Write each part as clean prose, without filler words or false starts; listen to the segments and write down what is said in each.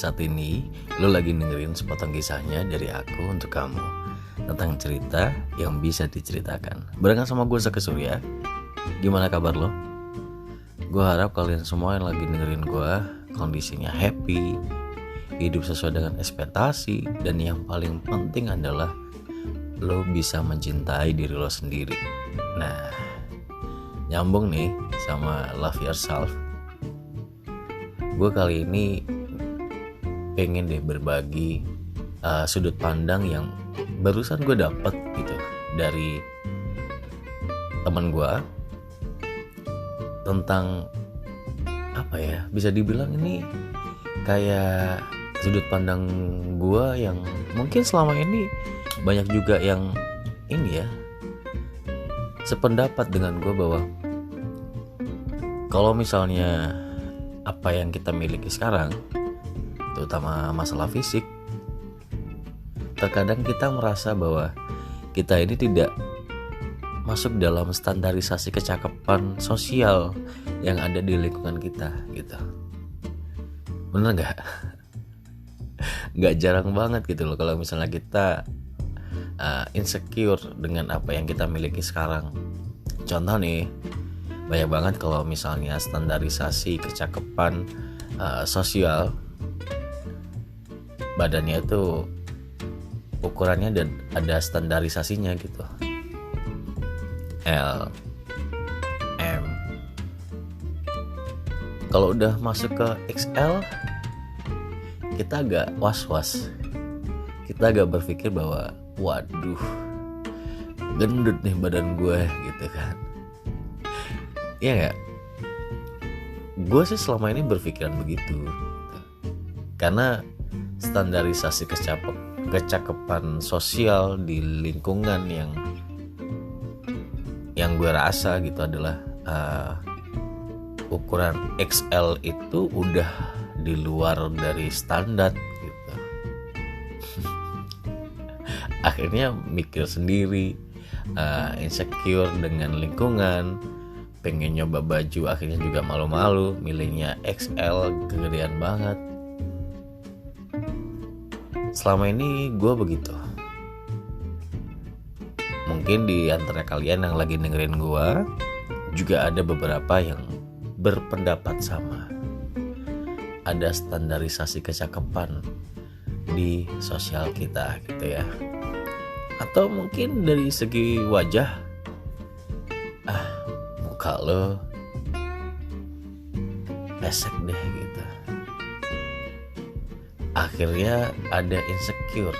saat ini lo lagi dengerin sepotong kisahnya dari aku untuk kamu tentang cerita yang bisa diceritakan. Barengan sama gue Zaka Surya. Gimana kabar lo? Gue harap kalian semua yang lagi dengerin gue kondisinya happy, hidup sesuai dengan ekspektasi, dan yang paling penting adalah lo bisa mencintai diri lo sendiri. Nah, nyambung nih sama love yourself. Gue kali ini pengen deh berbagi sudut pandang yang barusan gue dapet gitu dari teman gue tentang apa ya, bisa dibilang ini kayak sudut pandang gue yang mungkin selama ini banyak juga yang ini ya sependapat dengan gue bahwa kalau misalnya apa yang kita miliki sekarang, terutama masalah fisik, terkadang kita merasa bahwa kita ini tidak masuk dalam standarisasi kecakapan sosial yang ada di lingkungan kita gitu. Bener gak? Gak jarang banget gitu loh kalau misalnya kita insecure dengan apa yang kita miliki sekarang. Contoh nih, banyak banget kalau misalnya standarisasi kecakapan sosial, badannya itu ukurannya dan ada standarisasinya gitu, L, M. Kalau udah masuk ke XL, kita agak was-was, kita agak berpikir bahwa waduh, gendut nih badan gue gitu kan. Iya gak? Gue sih selama ini berpikiran begitu, karena standarisasi kecakapan sosial di lingkungan yang gue rasa gitu adalah ukuran XL itu udah di luar dari standar gitu. Akhirnya mikir sendiri, insecure dengan lingkungan, pengen nyoba baju, akhirnya juga malu-malu, milihnya XL, kegedean banget. Selama ini gue begitu. Mungkin di antara kalian yang lagi dengerin gue juga ada beberapa yang berpendapat sama. Ada standarisasi kecakapan di sosial kita gitu ya. Atau mungkin dari segi wajah, muka lo pesek deh gitu. Akhirnya ada insecure,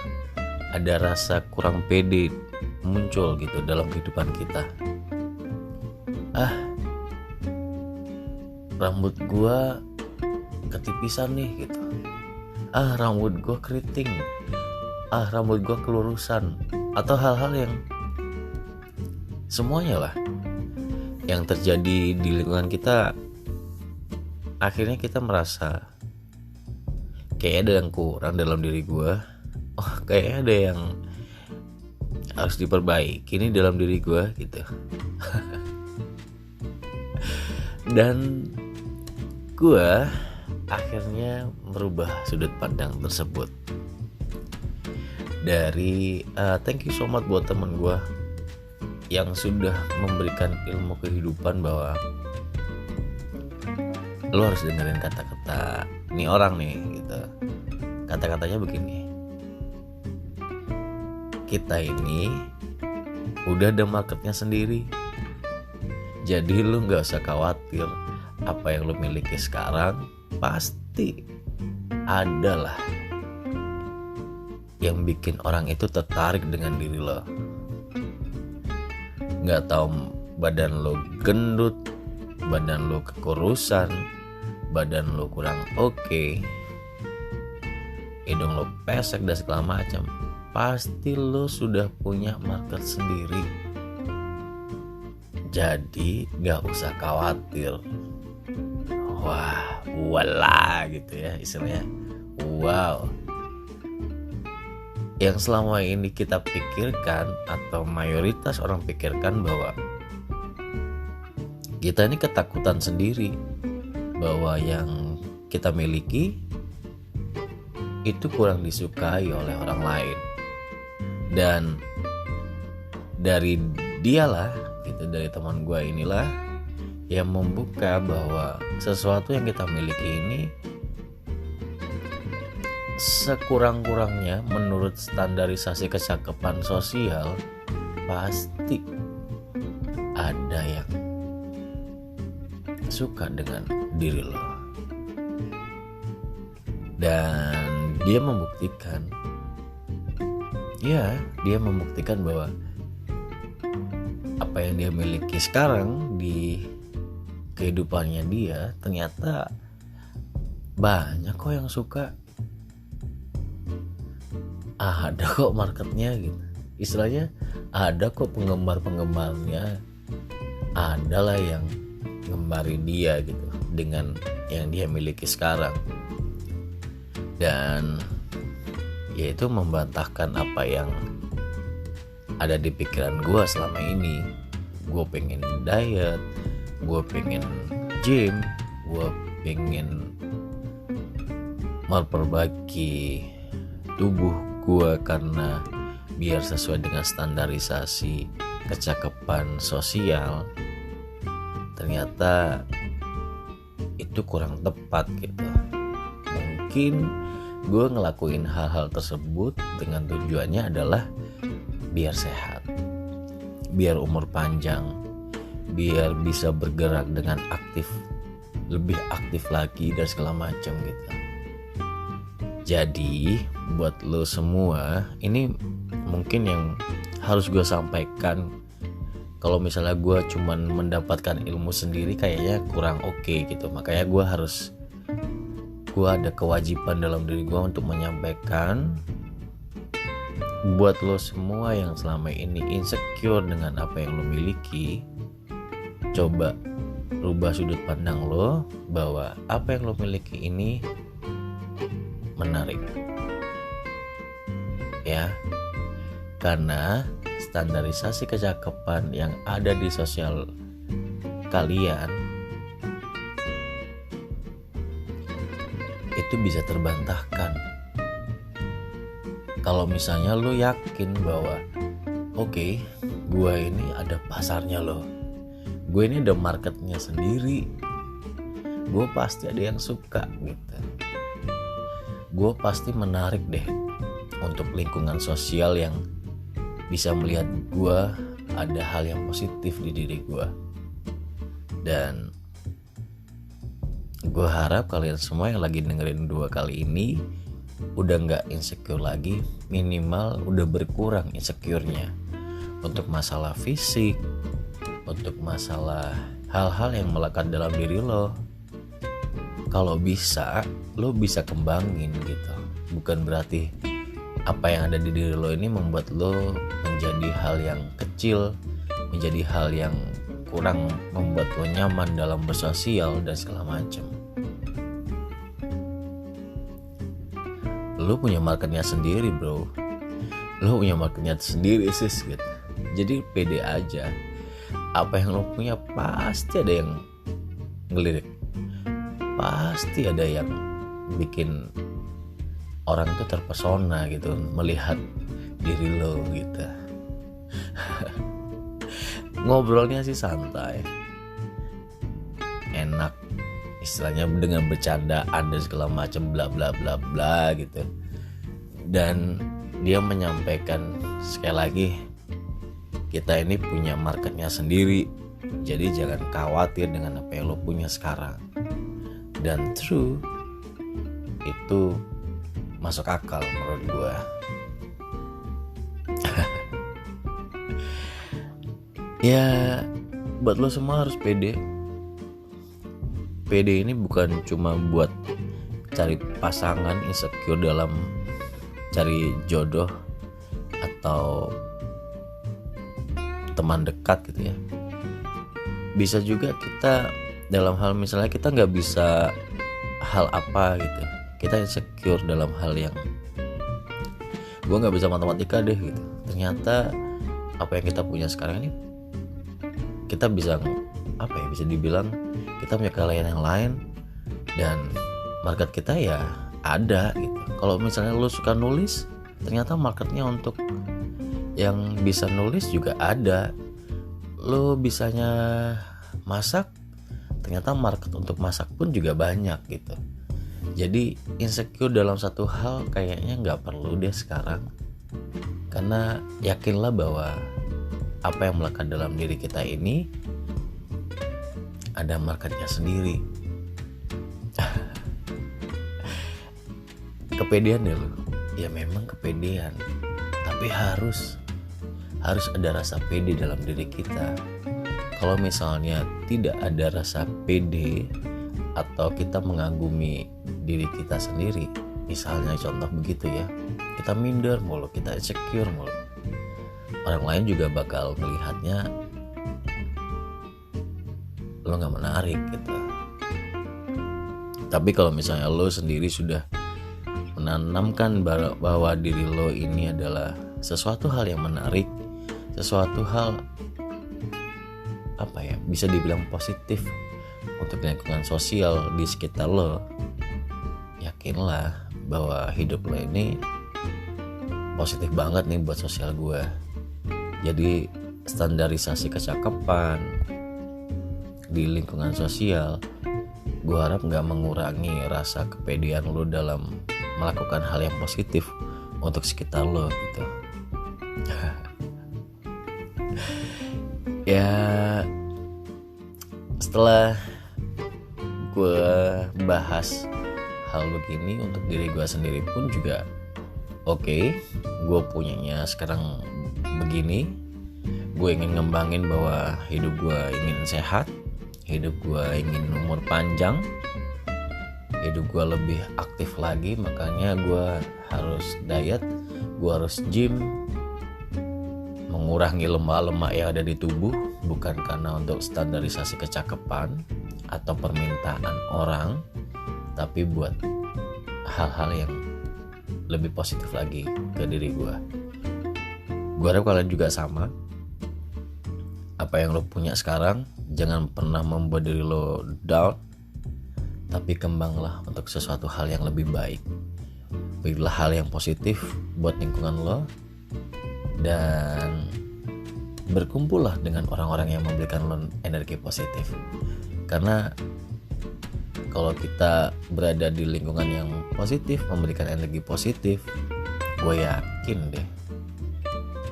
ada rasa kurang pede muncul gitu dalam kehidupan kita. Rambut gua ketipisan nih gitu. Rambut gua keriting. Rambut gua kelurusan. Atau hal-hal yang semuanya lah yang terjadi di lingkungan kita, akhirnya kita merasa kayak ada yang kurang dalam diri gue. Kayaknya ada yang harus diperbaiki nih dalam diri gue gitu. Dan gue akhirnya merubah sudut pandang tersebut. Dari thank you so much buat temen gue yang sudah memberikan ilmu kehidupan bahwa lo harus dengerin kata-kata nih orang nih gitu. Kata-katanya begini, kita ini udah ada marketnya sendiri, jadi lo gak usah khawatir. Apa yang lo miliki sekarang pasti adalah yang bikin orang itu tertarik dengan diri lo. Gak tahu badan lo gendut, badan lo kekurusan, badan lo kurang oke, hidung lo pesek dan segala macam, pasti lo sudah punya market sendiri. Jadi gak usah khawatir. Wah, wala gitu ya istilahnya. Wow. Yang selama ini kita pikirkan atau mayoritas orang pikirkan bahwa kita ini ketakutan sendiri bahwa yang kita miliki itu kurang disukai oleh orang lain. Dan dari dialah gitu, dari teman gue inilah yang membuka bahwa sesuatu yang kita miliki ini sekurang-kurangnya menurut standarisasi kecakapan sosial pasti ada yang suka dengan diri lo. Dan dia membuktikan bahwa apa yang dia miliki sekarang di kehidupannya dia ternyata banyak kok yang suka. Ada kok marketnya gitu, istilahnya ada kok penggemar-penggemarnya, adalah yang ngembari dia gitu dengan yang dia miliki sekarang. Dan yaitu membantahkan apa yang ada di pikiran gue selama ini. Gue pengen diet, gue pengen gym, gue pengen memperbaiki tubuh gue karena biar sesuai dengan standarisasi kecakapan sosial. Ternyata itu kurang tepat gitu. Mungkin gue ngelakuin hal-hal tersebut dengan tujuannya adalah biar sehat, biar umur panjang, biar bisa bergerak dengan aktif, lebih aktif lagi dan segala macam gitu. Jadi buat lo semua, ini mungkin yang harus gue sampaikan. Kalau misalnya gue cuman mendapatkan ilmu sendiri kayaknya kurang oke gitu. Makanya gue ada kewajiban dalam diri gue untuk menyampaikan buat lo semua yang selama ini insecure dengan apa yang lo miliki. Coba rubah sudut pandang lo bahwa apa yang lo miliki ini menarik ya, karena standarisasi kecakapan yang ada di sosial kalian itu bisa terbantahkan kalau misalnya lo yakin bahwa oke, gue ini ada pasarnya loh, gue ini ada marketnya sendiri, gue pasti ada yang suka gitu, gue pasti menarik deh untuk lingkungan sosial yang bisa melihat gue ada hal yang positif di diri gue. Dan gue harap kalian semua yang lagi dengerin 2 kali ini udah gak insecure lagi, minimal udah berkurang insecure-nya untuk masalah fisik, untuk masalah hal-hal yang melekat dalam diri lo. Kalau bisa, lo bisa kembangin gitu. Bukan berarti apa yang ada di diri lo ini membuat lo menjadi hal yang kecil, menjadi hal yang kurang membuat lo nyaman dalam bersosial dan segala macam. Lo punya marketnya sendiri bro, lo punya marketnya sendiri sis gitu. Jadi pede aja, apa yang lo punya pasti ada yang ngelirik, pasti ada yang bikin orang tuh terpesona gitu melihat diri lo gitu. Ngobrolnya sih santai, enak, istilahnya dengan bercandaan dan segala macam bla bla bla bla gitu. Dan dia menyampaikan sekali lagi, kita ini punya marketnya sendiri, jadi jangan khawatir dengan apa yang lo punya sekarang. Dan true, itu masuk akal menurut gue. Ya buat lo semua harus pede. Pede ini bukan cuma buat cari pasangan, insecure dalam cari jodoh atau teman dekat gitu ya. Bisa juga kita dalam hal misalnya kita gak bisa hal apa gitu, kita insecure dalam hal yang gue gak bisa matematika deh gitu. Ternyata apa yang kita punya sekarang ini kita bisa bisa dibilang kita punya kalian yang lain, dan market kita ya ada gitu. Kalau misalnya lo suka nulis, ternyata marketnya untuk yang bisa nulis juga ada. Lo bisanya masak, ternyata market untuk masak pun juga banyak gitu. Jadi insecure dalam satu hal kayaknya gak perlu deh sekarang. Karena yakinlah bahwa apa yang melekat dalam diri kita ini ada marketnya sendiri. Kepedean ya lo? Ya memang kepedean, tapi harus ada rasa pede dalam diri kita. Kalau misalnya tidak ada rasa pede atau kita mengagumi diri kita sendiri, misalnya contoh begitu ya, kita minder mulu, kita insecure mulu, orang lain juga bakal melihatnya lo gak menarik gitu. Tapi kalau misalnya lo sendiri sudah menanamkan bahwa diri lo ini adalah sesuatu hal yang menarik, sesuatu hal bisa dibilang positif untuk lingkungan sosial di sekitar lo, yakinlah bahwa hidup lo ini positif banget nih buat sosial gue. Jadi standarisasi kecakapan di lingkungan sosial, gue harap gak mengurangi rasa kepedean lo dalam melakukan hal yang positif untuk sekitar lo gitu. Ya, setelah gue bahas hal begini untuk diri gue sendiri pun juga oke, gue punyanya sekarang begini. Gue ingin ngembangin bahwa hidup gue ingin sehat, hidup gue ingin umur panjang, hidup gue lebih aktif lagi. Makanya gue harus diet, gue harus gym, mengurangi lemak-lemak yang ada di tubuh, bukan karena untuk standarisasi kecakapan atau permintaan orang, tapi buat hal-hal yang lebih positif lagi ke diri gue. Gue harap kalian juga sama. Apa yang lo punya sekarang, jangan pernah membuat diri lo down, tapi kembanglah untuk sesuatu hal yang lebih baik. Berilah hal yang positif buat lingkungan lo, dan berkumpullah dengan orang-orang yang memberikan lo energi positif. Karena kalau kita berada di lingkungan yang positif, memberikan energi positif, gue yakin deh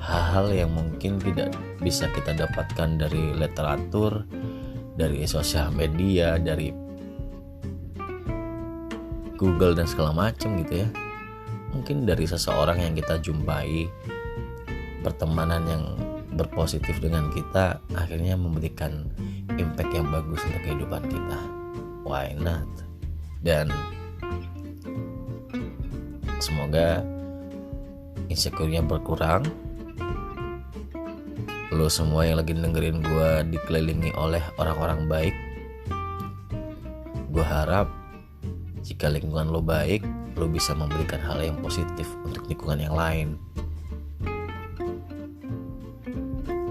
hal-hal yang mungkin tidak bisa kita dapatkan dari literatur, dari sosial media, dari Google dan segala macam gitu ya, mungkin dari seseorang yang kita jumpai, pertemanan yang berpositif dengan kita, akhirnya memberikan impact yang bagus untuk kehidupan kita. Why not? Dan semoga insecure-nya berkurang. Lo semua yang lagi dengerin gue dikelilingi oleh orang-orang baik. Gue harap jika lingkungan lo baik, lo bisa memberikan hal yang positif untuk lingkungan yang lain.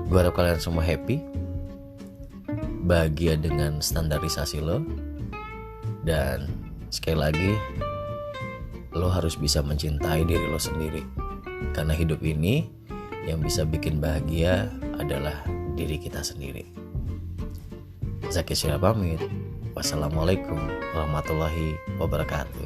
Gue harap kalian semua happy, bahagia dengan standarisasi lo. Dan sekali lagi, lo harus bisa mencintai diri lo sendiri. Karena hidup ini yang bisa bikin bahagia adalah diri kita sendiri. Zaki Syirah pamit. Wassalamualaikum warahmatullahi wabarakatuh.